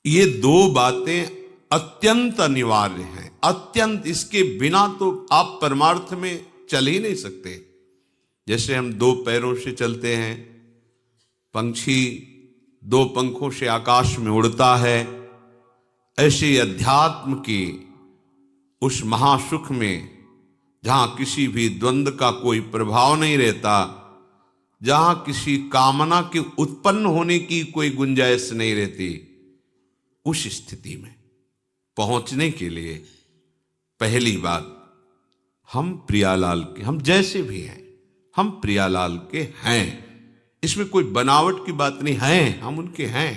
ये दो बातें अत्यंत अनिवार्य हैं, अत्यंत। इसके बिना तो आप परमार्थ में चल ही नहीं सकते। जैसे हम दो पैरों से चलते हैं, पंछी दो पंखों से आकाश में उड़ता है, ऐसे अध्यात्म की उस महासुख में जहां किसी भी द्वंद्व का कोई प्रभाव नहीं रहता, जहां किसी कामना के उत्पन्न होने की कोई गुंजाइश नहीं रहती, उस स्थिति में पहुंचने के लिए पहली बात, हम प्रियालाल के, हम जैसे भी हैं हम प्रियालाल के हैं। इसमें कोई बनावट की बात नहीं है, हम उनके हैं।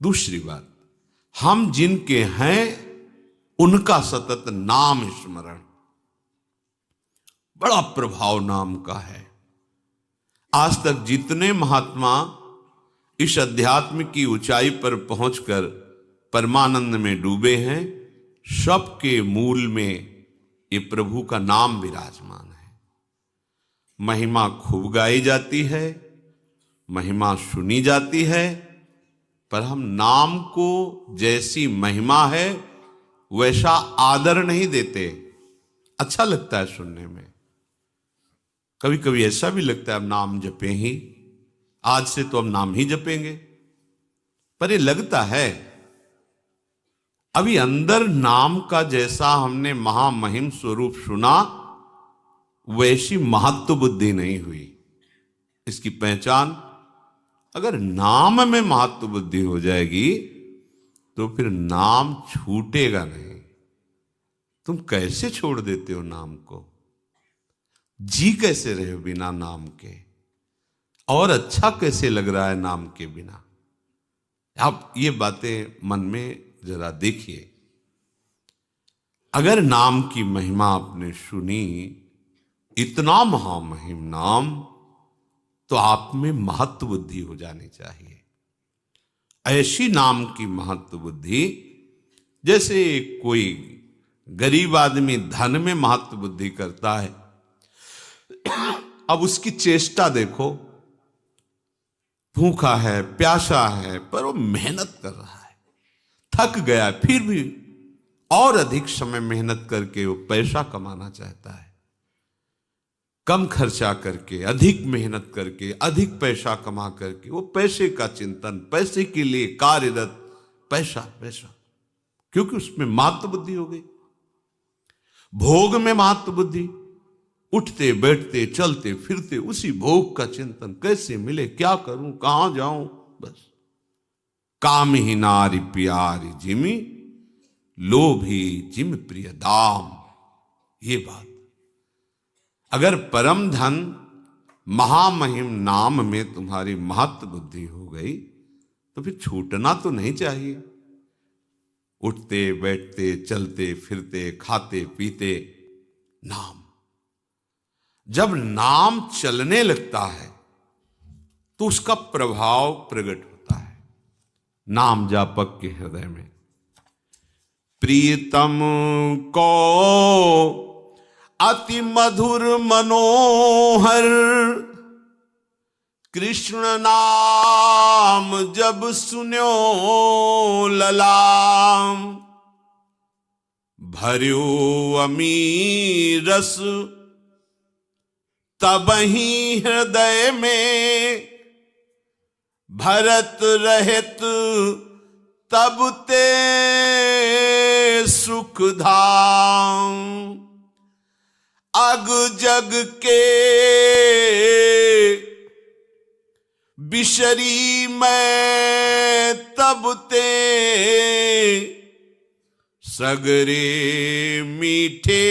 दूसरी बात, हम जिनके हैं उनका सतत नाम स्मरण। बड़ा प्रभाव नाम का है। आज तक जितने महात्मा इस अध्यात्म की ऊंचाई पर पहुंचकर परमानंद में डूबे हैं, सबके मूल में ये प्रभु का नाम विराजमान है। महिमा खूब गाई जाती है, महिमा सुनी जाती है, पर हम नाम को जैसी महिमा है वैसा आदर नहीं देते। अच्छा लगता है सुनने में, कभी कभी ऐसा भी लगता है अब नाम जपें ही, आज से तो हम नाम ही जपेंगे, पर ये लगता है अभी अंदर नाम का जैसा हमने महामहिम स्वरूप सुना वैसी महत्व बुद्धि नहीं हुई। इसकी पहचान, अगर नाम में महत्व बुद्धि हो जाएगी तो फिर नाम छूटेगा नहीं। तुम कैसे छोड़ देते हो नाम को? जी कैसे रहे हो बिना नाम के? और अच्छा कैसे लग रहा है नाम के बिना? आप ये बातें मन में जरा देखिए। अगर नाम की महिमा आपने सुनी, इतना महामहिम नाम, तो आप में महत्व बुद्धि हो जानी चाहिए। ऐसी नाम की महत्व बुद्धि, जैसे कोई गरीब आदमी धन में महत्व बुद्धि करता है, अब उसकी चेष्टा देखो, भूखा है, प्यासा है, पर वो मेहनत कर रहा है, थक गया, फिर भी और अधिक समय मेहनत करके वो पैसा कमाना चाहता है। कम खर्चा करके, अधिक मेहनत करके, अधिक पैसा कमा करके, वो पैसे का चिंतन, पैसे के लिए कार्यरत, पैसा पैसा, क्योंकि उसमें महत्व बुद्धि हो गई। भोग में महत्व बुद्धि, उठते बैठते चलते फिरते उसी भोग का चिंतन, कैसे मिले, क्या करूं, कहां जाऊं, बस। काम ही नारी प्यारी जिमी, लोभी जिम प्रिय दाम। ये बात, अगर परम धन महामहिम नाम में तुम्हारी महत्व बुद्धि हो गई तो फिर छूटना तो नहीं चाहिए। उठते बैठते चलते फिरते खाते पीते नाम, जब नाम चलने लगता है तो उसका प्रभाव प्रकट होता है नाम जापक के हृदय में। प्रीतम को अति मधुर मनोहर, कृष्ण नाम जब सुन्यो ललाम, भर्यो अमीर रस तबहि हृदय में, भरत रहित तब ते सुख धाम, अग जग के बिशरी मैं तब ते, सगरे मीठे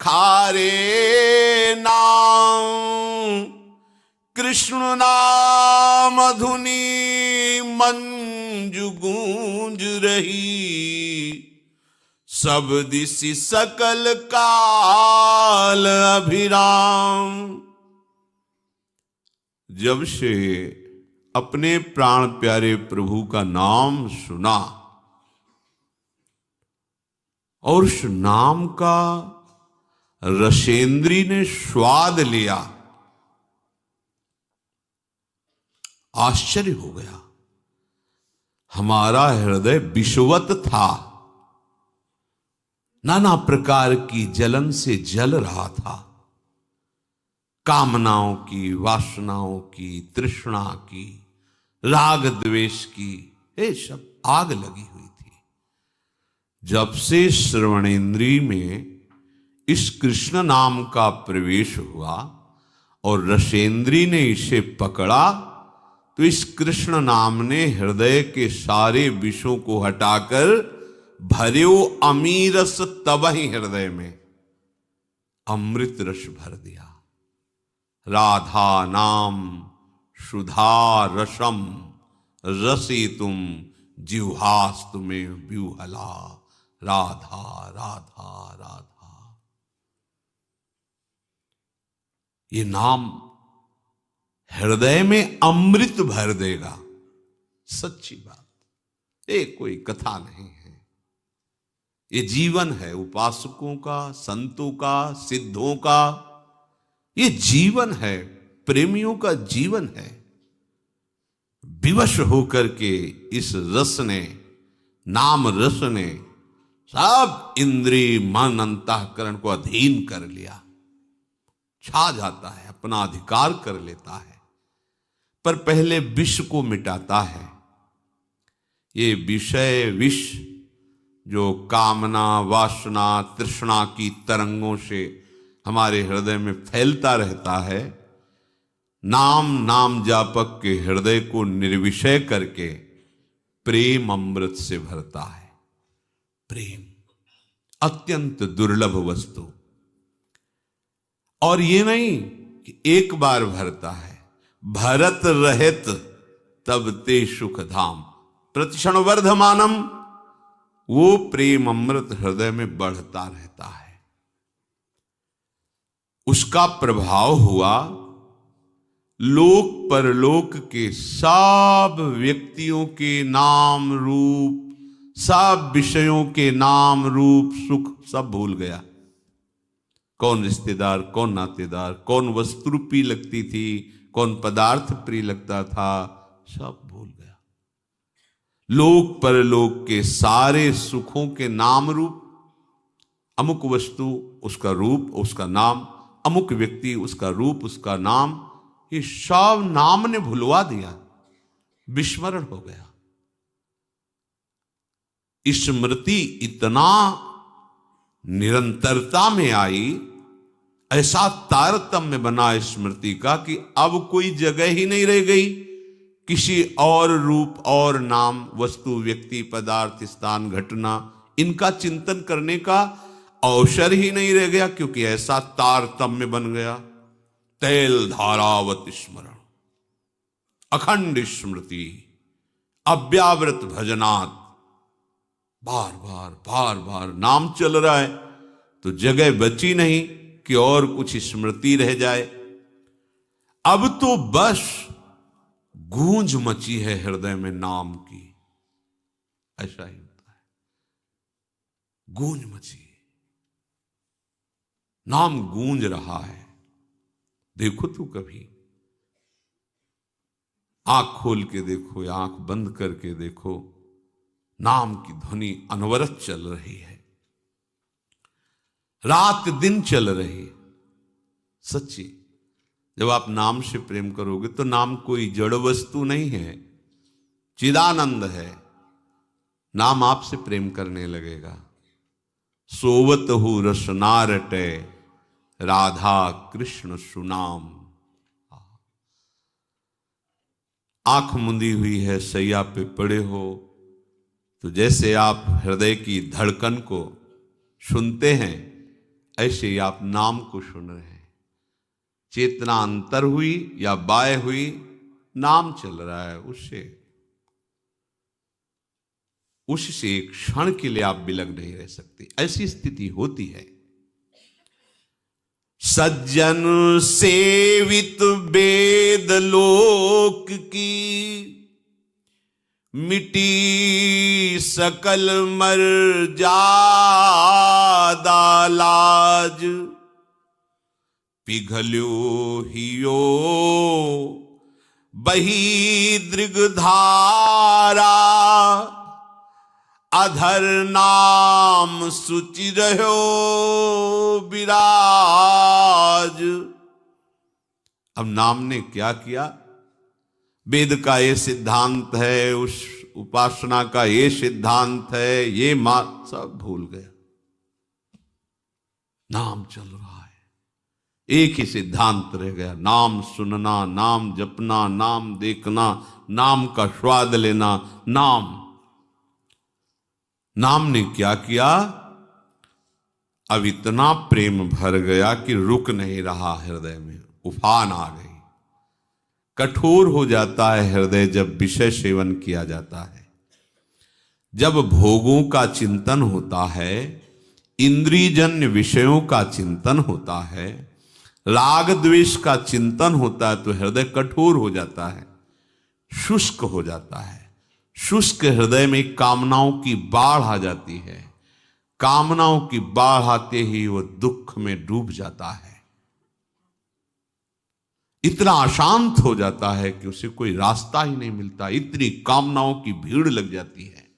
खारे नाम, कृष्ण नाम धुनी मंजु गूंज रही, सब दिशि सकल काल अभिराम। जब से अपने प्राण प्यारे प्रभु का नाम सुना और उस नाम का रसेंद्री ने स्वाद लिया, आश्चर्य हो गया। हमारा हृदय विषवत था, नाना प्रकार की जलन से जल रहा था, कामनाओं की, वासनाओं की, तृष्णा की, राग द्वेष की, ये सब आग लगी हुई थी। जब से श्रवणेन्द्रिय में इस कृष्ण नाम का प्रवेश हुआ और रसेंद्री ने इसे पकड़ा, तो इस कृष्ण नाम ने हृदय के सारे विषों को हटाकर भर्यो अमीरस, तब ही हृदय में अमृत रस भर दिया। राधा नाम सुधा रसम रसितुम जिह्वास्तु में व्यूहला। राधा राधा राधा, ये नाम हृदय में अमृत भर देगा। सच्ची बात, ये कोई कथा नहीं है, ये जीवन है उपासकों का, संतों का, सिद्धों का। ये जीवन है, प्रेमियों का जीवन है। विवश होकर के इस रस ने, नाम रस ने सब इंद्रिय मन अंतःकरण को अधीन कर लिया, छा जाता है, अपना अधिकार कर लेता है। पर पहले विष को मिटाता है। ये विषय विष जो कामना, वासना, तृष्णा की तरंगों से हमारे हृदय में फैलता रहता है, नाम जापक के हृदय को निर्विषय करके प्रेम अमृत से भरता है। प्रेम अत्यंत दुर्लभ वस्तु, और ये नहीं कि एक बार भरता है, भरत रहित तब ते सुख धाम, प्रतिक्षण वर्धमानम। वो प्रेम अमृत हृदय में बढ़ता रहता है। उसका प्रभाव हुआ लोक परलोक के सब व्यक्तियों के नाम रूप, सब विषयों के नाम रूप सुख सब भूल गया। कौन रिश्तेदार, कौन नातेदार, कौन वस्तु प्रिय लगती थी, कौन पदार्थ प्रिय लगता था, सब भूल गया। लोक परलोक के सारे सुखों के नाम रूप, अमुक वस्तु उसका रूप उसका नाम, अमुक व्यक्ति उसका रूप उसका नाम, ये सब नाम ने भुलवा दिया, विस्मरण हो गया। स्मृति इतना निरंतरता में आई, ऐसा तारतम्य बना स्मृति का कि अब कोई जगह ही नहीं रह गई किसी और रूप और नाम, वस्तु, व्यक्ति, पदार्थ, स्थान, घटना, इनका चिंतन करने का अवसर ही नहीं रह गया, क्योंकि ऐसा तारतम्य बन गया। तैल धारावत स्मरण, अखंड स्मृति, अव्यावृत भजनात्, बार बार नाम चल रहा है, तो जगह बची नहीं कि और कुछ स्मृति रह जाए। अब तो बस गूंज मची है हृदय में नाम की, ऐसा ही होता है, गूंज मची, नाम गूंज रहा है। देखो तो कभी आंख खोल के देखो या आंख बंद करके देखो, नाम की ध्वनि अनवरत चल रही है, रात दिन चल रही है। सच्ची, जब आप नाम से प्रेम करोगे तो नाम कोई जड़ वस्तु नहीं है, चिदानंद है। नाम आपसे प्रेम करने लगेगा। सोवत हु रसना रटे, राधा कृष्ण सुनाम। आंख मुंदी हुई है, सैया पे पड़े हो, तो जैसे आप हृदय की धड़कन को सुनते हैं, ऐसे ही आप नाम को सुन रहे हैं। चेतना अंतर हुई या बाय हुई, नाम चल रहा है, उससे एक क्षण के लिए आप बिलग नहीं रह सकते। ऐसी स्थिति होती है। सज्जन सेवित वेद लोक की, मिटी सकल मर्यादा लाज, पिघल्यो हियो बही दृगधारा अधर नाम सुचि रहो विराज। अब नाम ने क्या किया? वेद का ये सिद्धांत है, उस उपासना का ये सिद्धांत है, ये सब भूल गया। नाम चल रहा है, एक ही सिद्धांत रह गया, नाम सुनना, नाम जपना, नाम देखना, नाम का स्वाद लेना। नाम ने क्या किया? अब इतना प्रेम भर गया कि रुक नहीं रहा हृदय में, उफान आ गई। कठोर हो जाता है हृदय जब विषय सेवन किया जाता है, जब भोगों का चिंतन होता है, इंद्रियजन्य विषयों का चिंतन होता है, राग द्वेष का चिंतन होता है, तो हृदय कठोर हो जाता है, शुष्क हो जाता है। शुष्क हृदय में कामनाओं की बाढ़ आ जाती है। कामनाओं की बाढ़ आते ही वो दुख में डूब जाता है, इतना अशांत हो जाता है कि उसे कोई रास्ता ही नहीं मिलता, इतनी कामनाओं की भीड़ लग जाती है।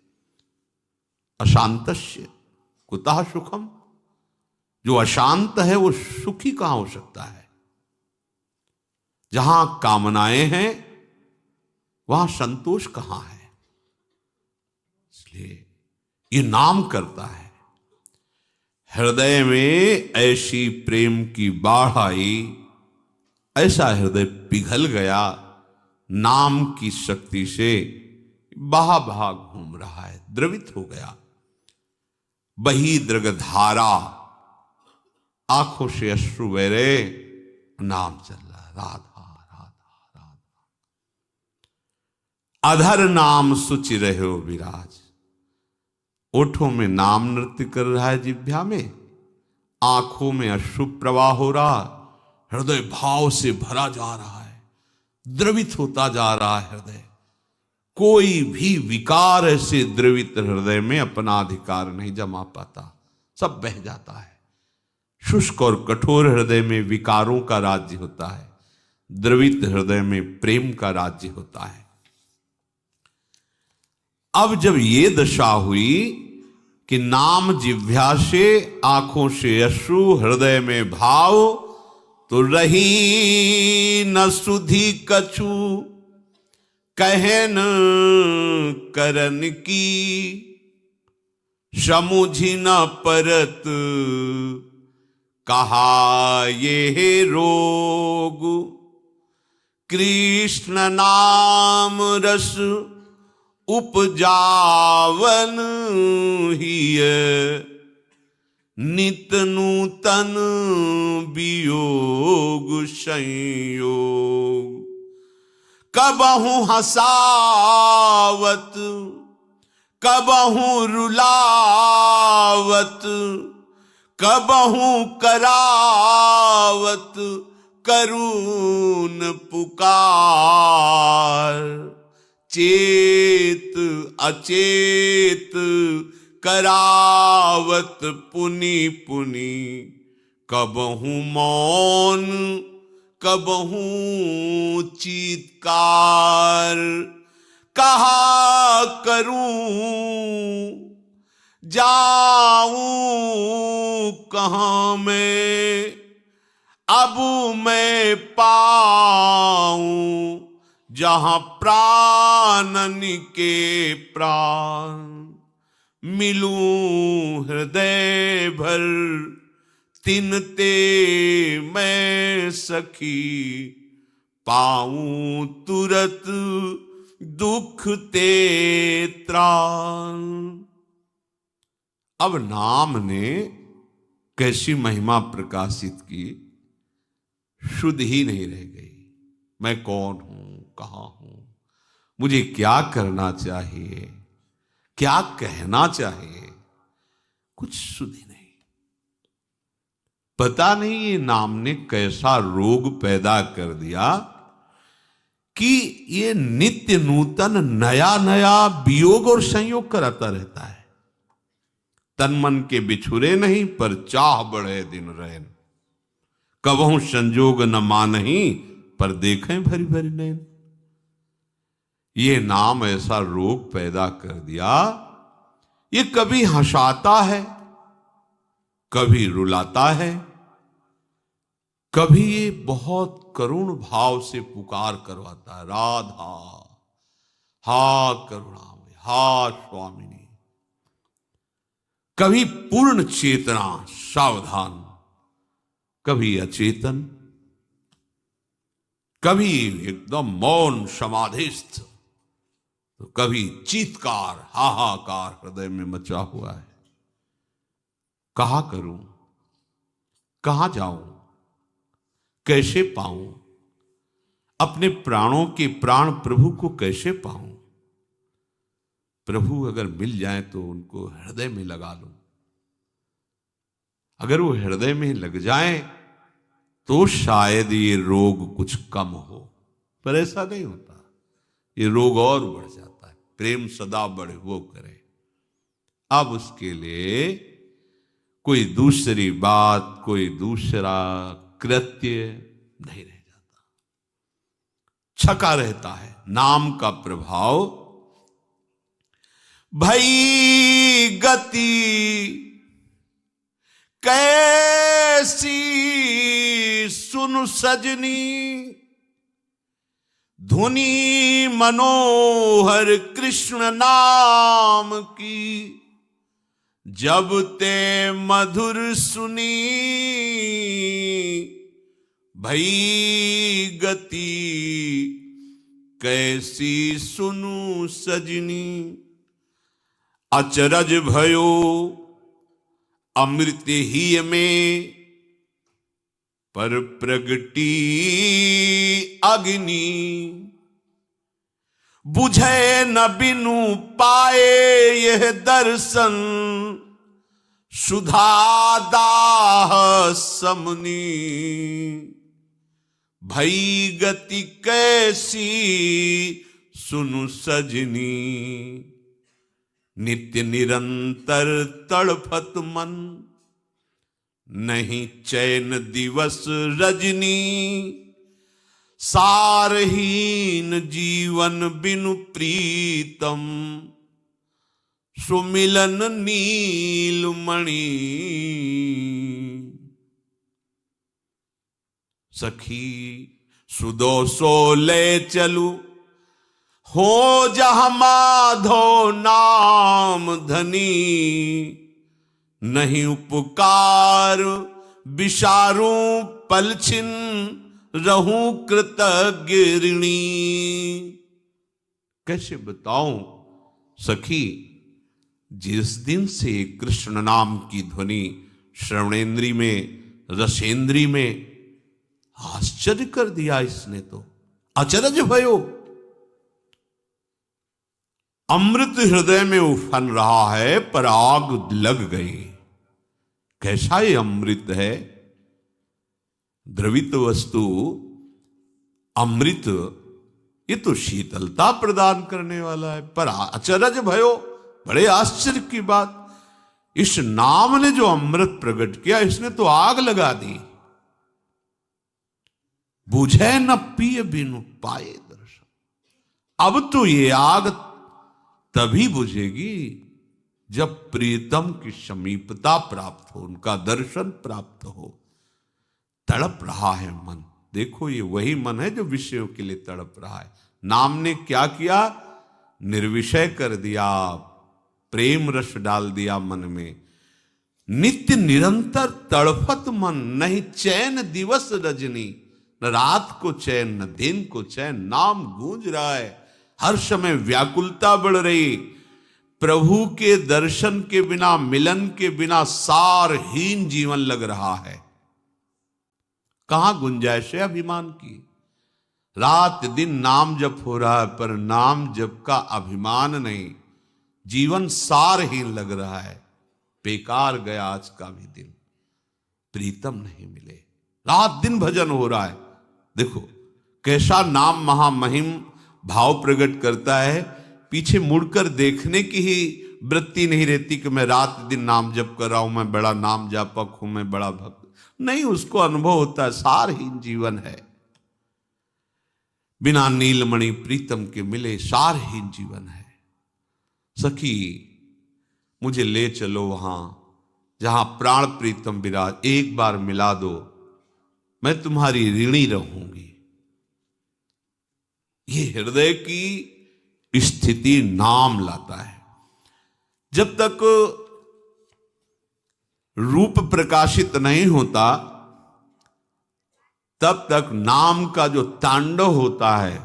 अशांतस्य कुतः सुखम, जो अशांत है वो सुखी कहां हो सकता है? जहां कामनाएं हैं वहां संतोष कहां है? इसलिए ये नाम करता है। हृदय में ऐसी प्रेम की बाढ़ आई, ऐसा हृदय पिघल गया, नाम की शक्ति से बहा बहा घूम रहा है, द्रवित हो गया। बही दृगधारा, आंखों से अश्रु बह रहे, नाम चल रहा, राधा राधा राधा। अधर नाम सुचि रहो विराज, ओठों में नाम नृत्य कर रहा है, जिह्वा में, आंखों में अश्रु प्रवाह हो रहा, हृदय भाव से भरा जा रहा है, द्रवित होता जा रहा है हृदय। कोई भी विकार ऐसे द्रवित हृदय में अपना अधिकार नहीं जमा पाता, सब बह जाता है। शुष्क और कठोर हृदय में विकारों का राज्य होता है, द्रवित हृदय में प्रेम का राज्य होता है। अब जब ये दशा हुई कि नाम जिह्वा से, आंखों से अश्रु, हृदय में भाव, तो रही न सुधि कछु कहन करन की, समुझी न परत कहा ये रोग। कृष्ण नाम रस उपजावन हिय, नित नूतन वियोग संयोग। कबहु हसावत कबहु रुलावत, कबहु करावत करुण पुकार। चेत अचेत करावत पुनि पुनि, कबहु मौन कबहु चीत्कार। कहा करूं जाऊं कहां मैं, अब मैं पाऊं जहां प्राणन के प्राण। मिलूं हृदय भर तिनते मैं सखी, पाऊं तुरत दुख ते त्राण। अब नाम ने कैसी महिमा प्रकाशित की, शुद्ध ही नहीं रह गई। मैं कौन हूं, कहां हूं, मुझे क्या करना चाहिए, क्या कहना चाहिए, कुछ शुद्ध ही नहीं। पता नहीं ये नाम ने कैसा रोग पैदा कर दिया कि ये नित्य नूतन नया नया वियोग और संयोग कराता रहता है। तन मन के बिछुरे नहीं, पर चाह बढ़े दिन रैन। कबहू संजोग न मानही, पर देखें भरी भरी नैन। ये नाम ऐसा रोग पैदा कर दिया, ये कभी हंसाता है, कभी रुलाता है, कभी ये बहुत करुण भाव से पुकार करवाता है, राधा हा करुणामय, हा स्वामिनी। कभी पूर्ण चेतना सावधान, कभी अचेतन, कभी एकदम मौन समाधिस्थ, तो कभी चीत्कार हाहाकार हृदय में मचा हुआ है। कहां करूं, कहां जाऊं, कैसे पाऊं, अपने प्राणों के प्राण प्रभु को कैसे पाऊं? प्रभु अगर मिल जाए तो उनको हृदय में लगा लूं। अगर वो हृदय में लग जाए तो शायद ये रोग कुछ कम हो, पर ऐसा नहीं होता, ये रोग और बढ़ जाता है। प्रेम सदा बढ़े वो करे। अब उसके लिए कोई दूसरी बात, कोई दूसरा कृत्य नहीं रह जाता, छका रहता है नाम का प्रभाव। भई गति कैसी सुन सजनी, धुनी मनोहर कृष्ण नाम की, जब ते मधुर सुनी। भई गति कैसी सुनु सजनी, अचरज भयो अमृत ही में, पर प्रगटी अग्नि, बुझे न बिनु पाए यह दर्शन, सुधा दाह समनी। भई गति कैसी सुनु सजनी, नित्य निरंतर तड़फत मन, नहीं चैन दिवस रजनी। सारहीन जीवन बिनु प्रीतम, सुमिलन नीलमणि। सखी सुदोषो ले चलू, हो जहाँ माधो नाम धनी। नहीं उपकार विसारू पलछिन, रहूं कृतज्ञ ऋणी। कैसे बताऊं सखी, जिस दिन से कृष्ण नाम की ध्वनि श्रवणेन्द्री में, रसेंद्री में, आश्चर्य कर दिया इसने तो। अचरज भयो, अमृत हृदय में उफन रहा है पर आग लग गई। कैसा ये अमृत है? द्रवित वस्तु अमृत, ये तो शीतलता प्रदान करने वाला है, पर अचरज भयो, बड़े आश्चर्य की बात, इस नाम ने जो अमृत प्रकट किया, इसने तो आग लगा दी। बुझे न पिय बिनु पाए दर्शन। अब तो ये आग तभी बुझेगी जब प्रीतम की समीपता प्राप्त हो, उनका दर्शन प्राप्त हो। तड़प रहा है मन, देखो ये वही मन है जो विषयों के लिए तड़प रहा है। नाम ने क्या किया? निर्विषय कर दिया, प्रेम रस डाल दिया मन में। नित्य निरंतर तड़फत मन, नहीं चैन दिवस रजनी। न रात को चैन, न दिन को चैन। नाम गूंज रहा है, हर समय व्याकुलता बढ़ रही। प्रभु के दर्शन के बिना, मिलन के बिना सारहीन जीवन लग रहा है। कहां गुंजाइश है अभिमान की? रात दिन नाम जप हो रहा है, पर नाम जप का अभिमान नहीं। जीवन सारहीन लग रहा है। बेकार गया आज का भी दिन, प्रीतम नहीं मिले। रात दिन भजन हो रहा है, देखो कैसा नाम महामहिम भाव प्रकट करता है। पीछे मुड़कर देखने की ही वृत्ति नहीं रहती कि मैं रात दिन नाम जप कर रहा हूं, मैं बड़ा नाम जापक हूं, मैं बड़ा भक्त नहीं। उसको अनुभव होता है सारहीन जीवन है। बिना नीलमणि प्रीतम के मिले सारहीन जीवन है। सखी मुझे ले चलो वहां जहां प्राण प्रीतम विराज, एक बार मिला दो, मैं तुम्हारी ऋणी रहूंगी। ये हृदय की स्थिति नाम लाता है। जब तक रूप प्रकाशित नहीं होता तब तक नाम का जो तांडव होता है,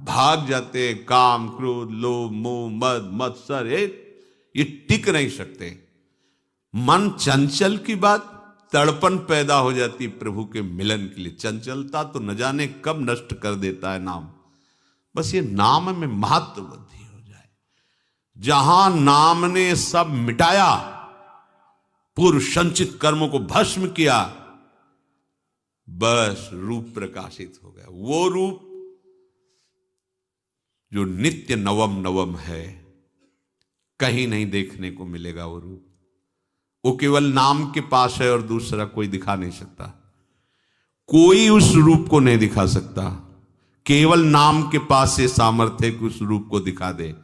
भाग जाते हैं काम क्रोध लोभ मोह मद मत्सर, ये टिक नहीं सकते। मन चंचल की बात, तड़पन पैदा हो जाती प्रभु के मिलन के लिए। चंचलता तो न जाने कब नष्ट कर देता है नाम। बस ये नाम में महत्व बुद्धि हो जाए। जहां नाम ने सब मिटाया, पूर्व संचित कर्मों को भस्म किया, बस रूप प्रकाशित हो गया। वो रूप जो नित्य नवम नवम है, कहीं नहीं देखने को मिलेगा। वो रूप वो केवल नाम के पास है और दूसरा कोई दिखा नहीं सकता। कोई उस रूप को नहीं दिखा सकता। केवल नाम के पास से सामर्थ्य कि उस रूप को दिखा दे।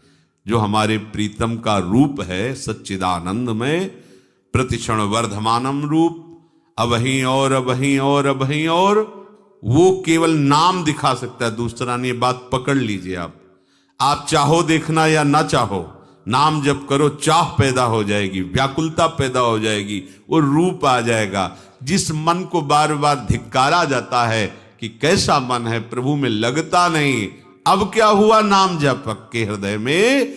जो हमारे प्रीतम का रूप है सच्चिदानंद में प्रतिक्षण वर्धमानम रूप, अबहीं और अबहीं और अबहीं और, वो केवल नाम दिखा सकता है, दूसरा नहीं। बात पकड़ लीजिए। आप चाहो देखना या ना चाहो, नाम जप करो, चाह पैदा हो जाएगी, व्याकुलता पैदा हो जाएगी, वो रूप आ जाएगा। जिस मन को बार बार धिक्कारा जाता है कि कैसा मन है, प्रभु में लगता नहीं, अब क्या हुआ, नाम जप के हृदय में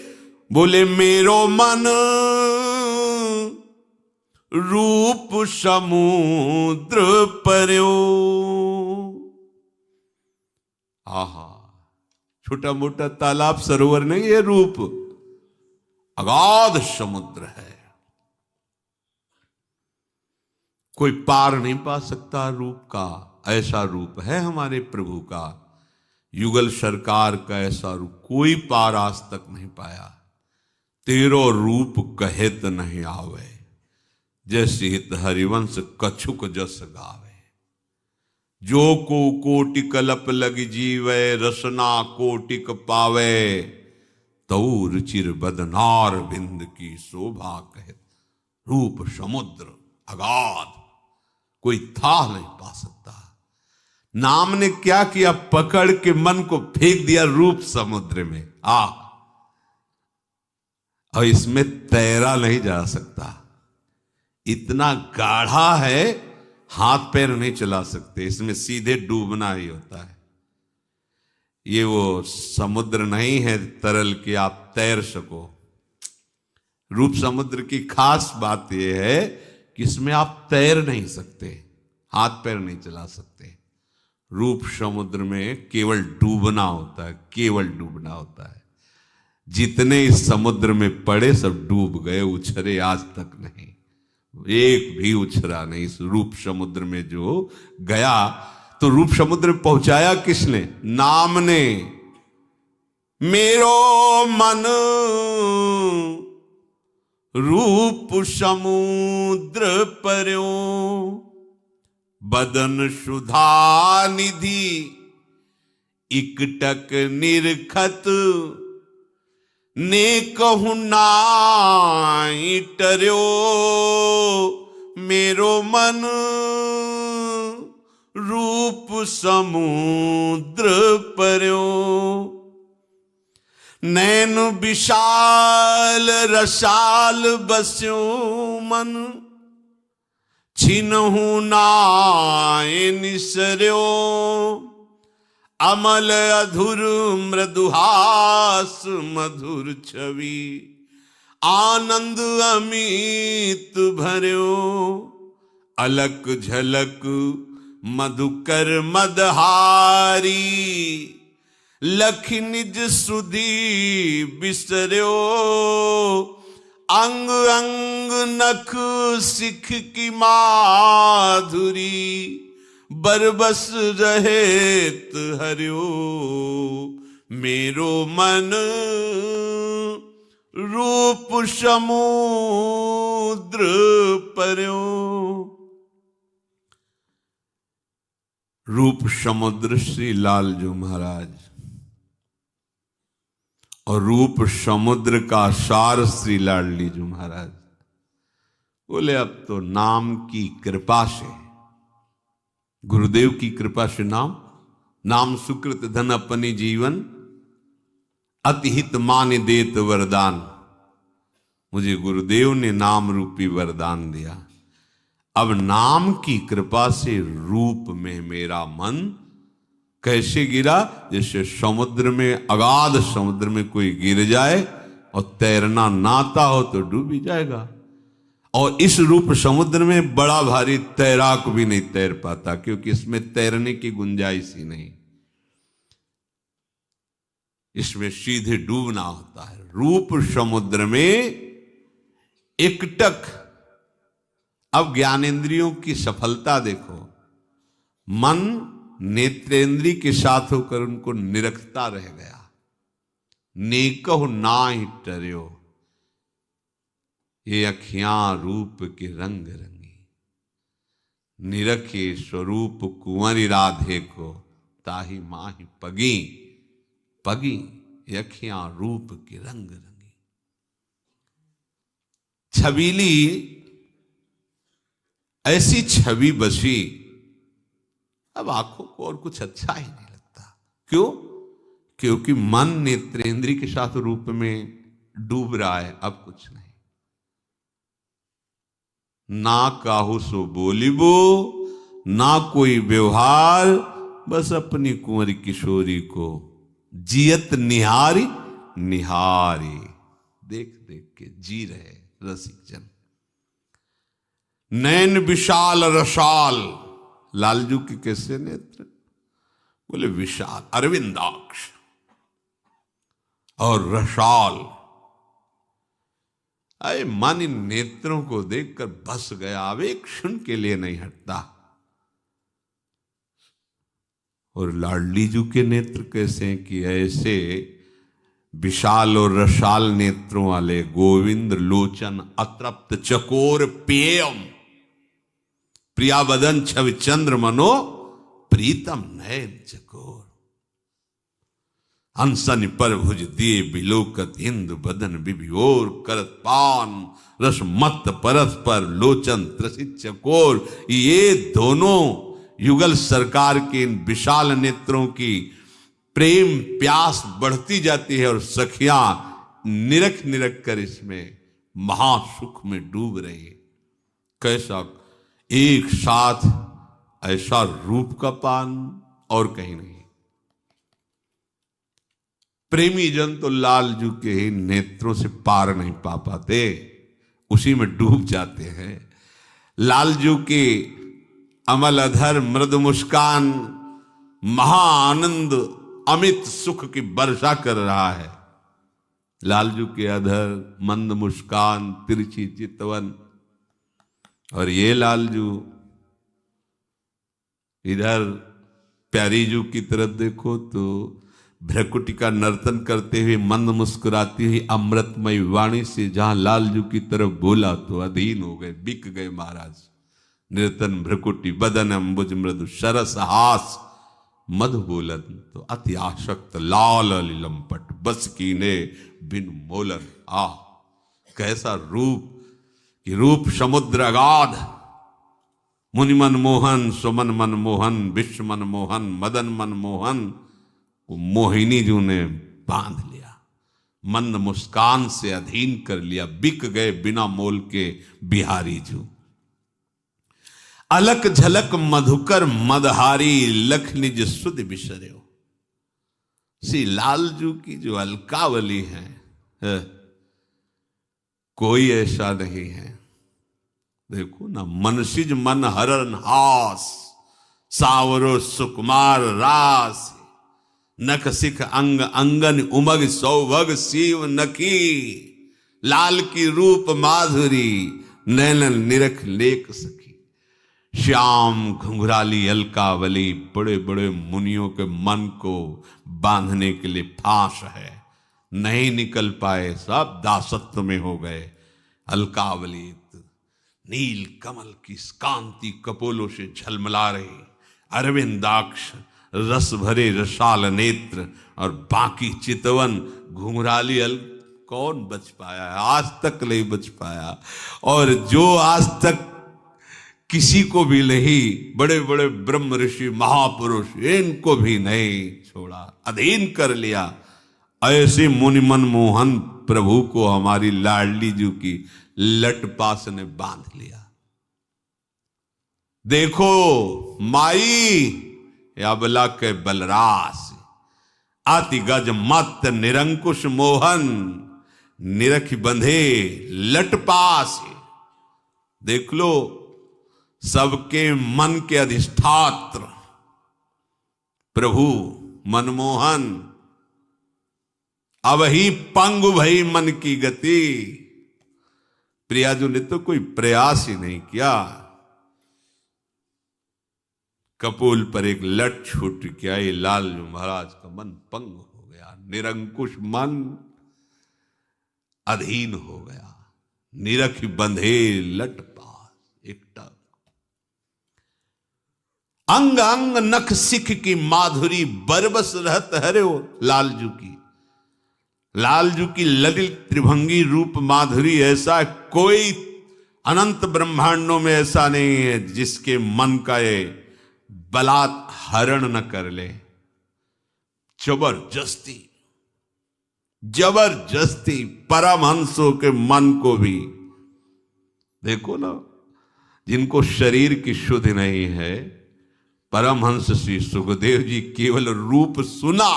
बोले मेरो मन रूप समुद्र पर्यो। आहा, छोटा मोटा तालाब सरोवर नहीं, ये रूप अगाध समुद्र है। कोई पार नहीं पा सकता रूप का। ऐसा रूप है हमारे प्रभु का। युगल सरकार का ऐसा रूप कोई पार आज तक नहीं पाया। तेरो रूप कहेत नहीं आवे, जैसे हित हरिवंश कछुक जस गावे। जो को कोटि कलप लग जीवे, रसना कोटिक पावे। तऊ रुचिर बदनार बिंद की शोभा कहत। रूप समुद्र अगाध, कोई था नहीं पा सकता। नाम ने क्या किया, पकड़ के मन को फेंक दिया रूप समुद्र में। और इसमें तैरा नहीं जा सकता, इतना गाढ़ा है, हाथ पैर नहीं चला सकते, इसमें सीधे डूबना ही होता है। ये वो समुद्र नहीं है तरल कि आप तैर सको। रूप समुद्र की खास बात यह है कि इसमें आप तैर नहीं सकते, हाथ पैर नहीं चला सकते। रूप समुद्र में केवल डूबना होता है, केवल डूबना होता है। जितने इस समुद्र में पड़े सब डूब गए, उछरे आज तक नहीं, एक भी उछरा नहीं। इस रूप समुद्र में जो गया, तो रूप समुद्र में पहुंचाया किसने, नाम ने। मेरो मन रूप समुद्र पर्यो, बदन सुधा निधि इकटक निरखत। ने कहूं नाई टर्यो, मेरो मन रूप समुद्र पर्यो। नैन विशाल रसाल बस्यो मन, छिनहु नाय निसर्यो। अमल अधुर मृदुहास मधुर छवि, आनंद अमित भर्यो। अलक झलक मधुकर मदहारी, लख निज सुधी बिसर्यो। अंग अंग नख सिख की माधुरी, बरबस रहेत हरियो। मेरो मन रूप समुद्र पर्यो। रूप समुद्र श्री लालजू महाराज और रूप समुद्र का सार श्री लाडली जी महाराज बोले अब तो नाम की कृपा से, गुरुदेव की कृपा से नाम सुकृत धन अपनी जीवन अतिहित मान देत वरदान। मुझे गुरुदेव ने नाम रूपी वरदान दिया। अब नाम की कृपा से रूप में मेरा मन कैसे गिरा, जैसे समुद्र में, अगाध समुद्र में कोई गिर जाए और तैरना ना आता हो तो डूब ही जाएगा। और इस रूप समुद्र में बड़ा भारी तैराक भी नहीं तैर पाता, क्योंकि इसमें तैरने की गुंजाइश ही नहीं, इसमें सीधे डूबना होता है। रूप समुद्र में एकटक। अब ज्ञानेंद्रियों की सफलता देखो, मन नेत्रेंद्री के साथ होकर उनको निरखता रह गया। नेकहु नाहि टर्यो, ये अखियां रूप के रंग रंगी। निरखे स्वरूप कुंवरी राधे को, ताही माही पगी पगी। ये अखियां रूप के रंग रंगी। छबीली ऐसी छवि बसी, अब आंखों को और कुछ अच्छा ही नहीं लगता। क्यों? क्योंकि मन नेत्रेंद्री के साथ रूप में डूब रहा है। अब कुछ नहीं, ना काहू सो बोलिबो, ना कोई व्यवहार, बस अपनी कुंवरी किशोरी को जियत निहारी निहारी, देख देख के जी रहे रसिक जन। नैन विशाल रसाल, लालजू के कैसे नेत्र? बोले विशाल अरविंदाक्ष और रसाल। अरे मन इन नेत्रों को देखकर बस गया, अब एक क्षण के लिए नहीं हटता। और लाडली जू के नेत्र कैसे हैं कि ऐसे विशाल और रसाल नेत्रों वाले गोविंद लोचन अतृप्त चकोर पेयम, प्रिया बदन छवि चंद्र मनो प्रीतम नयन चकोर। हंसन पर भुज दिए बिलोकत इंदु बदन बिभिओर, करत पान रस मत परस पर लोचन त्रसित चकोर। ये दोनों युगल सरकार के इन विशाल नेत्रों की प्रेम प्यास बढ़ती जाती है और सखियां निरख निरख कर इसमें महासुख में डूब रही। कैसा एक साथ ऐसा रूप का पान और कहीं नहीं। प्रेमी जन तो लालजू के ही नेत्रों से पार नहीं पा पाते, उसी में डूब जाते हैं। लालजू के अमल अधर मृदु मुस्कान महाआनंद अमित सुख की वर्षा कर रहा है। लालजू के अधर मंद मुस्कान तिरछी चितवन, और ये लालजू इधर प्यारीजू की तरफ देखो तो भ्रकुटी का नर्तन करते हुए मंद मुस्कुराती हुई अमृतमय वाणी से जहां लालजू की तरफ बोला तो अधीन हो गए, बिक गए महाराज। निर्तन भ्रकुटी बदन अम्बुज मृदु सरस हास मधु बोलन, तो अति आशक्त लाल लंपट बस कीने बिन मोलन। आह कैसा रूप कि रूप समुद्र अगाध, मुनि मन मोहन सुमन मन मोहन विश्व मन मोहन मदन मन मोहन को मोहिनी जू ने बांध लिया, मंद मुस्कान से अधीन कर लिया। बिक गए बिना मोल के बिहारी जू। अलक झलक मधुकर मदहारी लख निज सुध बिसर्यो। श्री लालजू की जो अलकावली है, कोई ऐसा नहीं है। देखो ना, मनसिज मन हरन हास, सावरो सुकुमार रास, नख सिख अंग अंगन उमग सौभग शिव नखी। लाल की रूप माधुरी नैनन निरख लेक सखी। श्याम घुंघराली अलकावली बड़े बड़े मुनियों के मन को बांधने के लिए फांस है, नहीं निकल पाए, सब दासत्व में हो गए। अलकावली नील कमल की कांति कपोलों से झलमला रही, अरविंदाक्ष रस भरे रसाल नेत्र, और बाकी चितवन घुंघराली कौन बच पाया है? आज तक नहीं बच पाया। और जो आज तक किसी को भी नहीं, बड़े बड़े ब्रह्म ऋषि महापुरुष, इनको भी नहीं छोड़ा, अधीन कर लिया। ऐसे मुनि मनमोहन प्रभु को हमारी लाडली जी की लटपास ने बांध लिया। देखो माई अबला के बलरास, अति गज मत निरंकुश मोहन, निरख बंधे लटपास। देख लो, सबके मन के अधिष्ठात्र प्रभु मनमोहन, अब ही पंगु भई मन की गति। प्रियाजू ने तो कोई प्रयास ही नहीं किया। कपोल पर एक लट छूट गया, ये लालजू महाराज का मन पंग हो गया, निरंकुश मन अधीन हो गया। निरख बंधे लट पास एक टक, अंग अंग नख सिख की माधुरी, बरबस रहत हरे हो लालजू की। लालजू की ललित त्रिभंगी रूप माधुरी ऐसा कोई अनंत ब्रह्मांडों में ऐसा नहीं है जिसके मन का ये बलात् हरण न कर ले। जबरदस्ती जबरदस्ती परमहंसों के मन को भी देखो ना, जिनको शरीर की शुद्धि नहीं है, परमहंस श्री सुखदेव जी केवल रूप सुना,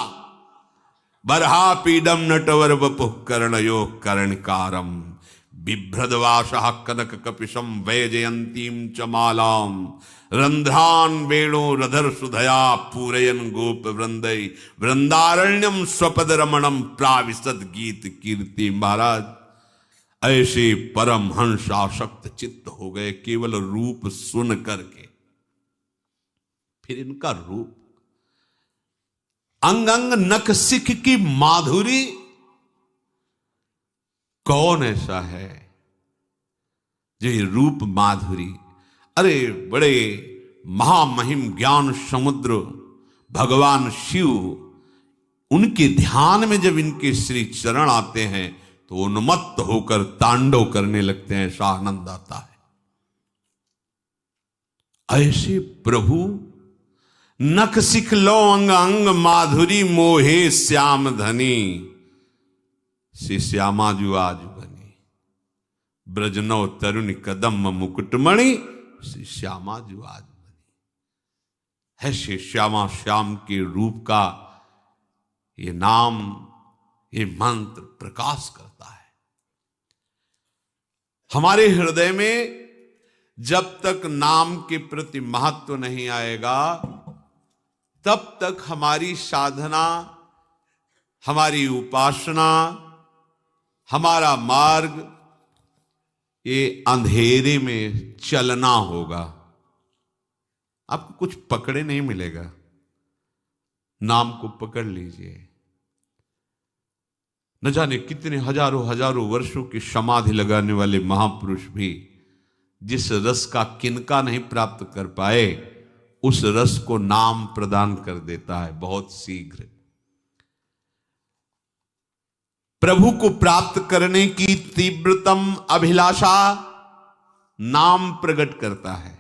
बरहा पीडम नटवर वपुः कर्णयो कर्णकारम, बिभ्रदवासः कनक कपिशम वैजयंतीम च मालाम, रंध्रान वेणो रधर सुधया पूरयन गोप वृंदय, वृंदारण्यम स्वपद रमणम प्राविशद गीत कीर्ति। महाराज ऐसे परमहंस आसक्त चित्त हो गए केवल रूप सुन करके। फिर इनका रूप, अंग अंग नख सिख की माधुरी, कौन ऐसा है जो ये रूप माधुरी, अरे बड़े महामहिम ज्ञान समुद्र भगवान शिव, उनके ध्यान में जब इनके श्री चरण आते हैं तो उन्मत्त होकर तांडव करने लगते हैं, ऐसा आनंद आता है। ऐसे प्रभु नख सिख लो अंग अंग माधुरी, मोहे श्याम धनी, श्री श्यामा जु आज बनी, ब्रजनौ तरुण कदम मुकुटमणि, श्री श्यामा जु आज बनी है। श्री श्यामा श्याम के रूप का ये नाम, ये मंत्र प्रकाश करता है हमारे हृदय में। जब तक नाम के प्रति महत्व नहीं आएगा, तब तक हमारी साधना, हमारी उपासना, हमारा मार्ग ये अंधेरे में चलना होगा। आपको कुछ पकड़े नहीं मिलेगा। नाम को पकड़ लीजिए। न जाने कितने हजारों हजारों वर्षों की समाधि लगाने वाले महापुरुष भी जिस रस का किनका नहीं प्राप्त कर पाए, उस रस को नाम प्रदान कर देता है बहुत शीघ्र। प्रभु को प्राप्त करने की तीव्रतम अभिलाषा नाम प्रकट करता है।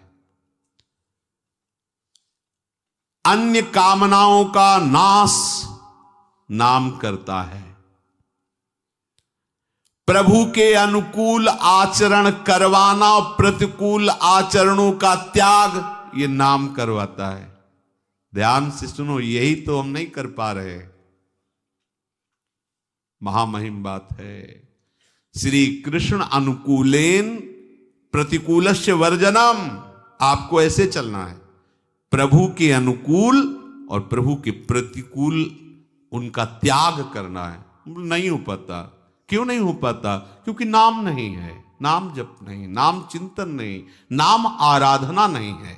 अन्य कामनाओं का नाश नाम करता है। प्रभु के अनुकूल आचरण करवाना और प्रतिकूल आचरणों का त्याग ये नाम करवाता है। ध्यान से सुनो, यही तो हम नहीं कर पा रहे। महामहिम बात है। श्री कृष्ण अनुकूलेन प्रतिकूलस्य वर्जनम, आपको ऐसे चलना है। प्रभु के अनुकूल और प्रभु के प्रतिकूल उनका त्याग करना है। नहीं हो पाता। क्यों नहीं हो पाता? क्योंकि नाम नहीं है, नाम जप नहीं, नाम चिंतन नहीं, नाम आराधना नहीं है।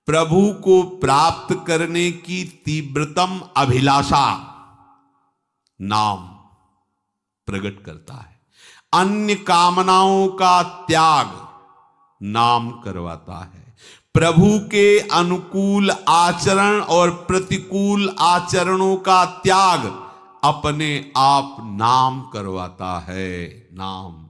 प्रभु को प्राप्त करने की तीव्रतम अभिलाषा नाम प्रकट करता है। अन्य कामनाओं का त्याग नाम करवाता है। प्रभु के अनुकूल आचरण और प्रतिकूल आचरणों का त्याग अपने आप नाम करवाता है, नाम।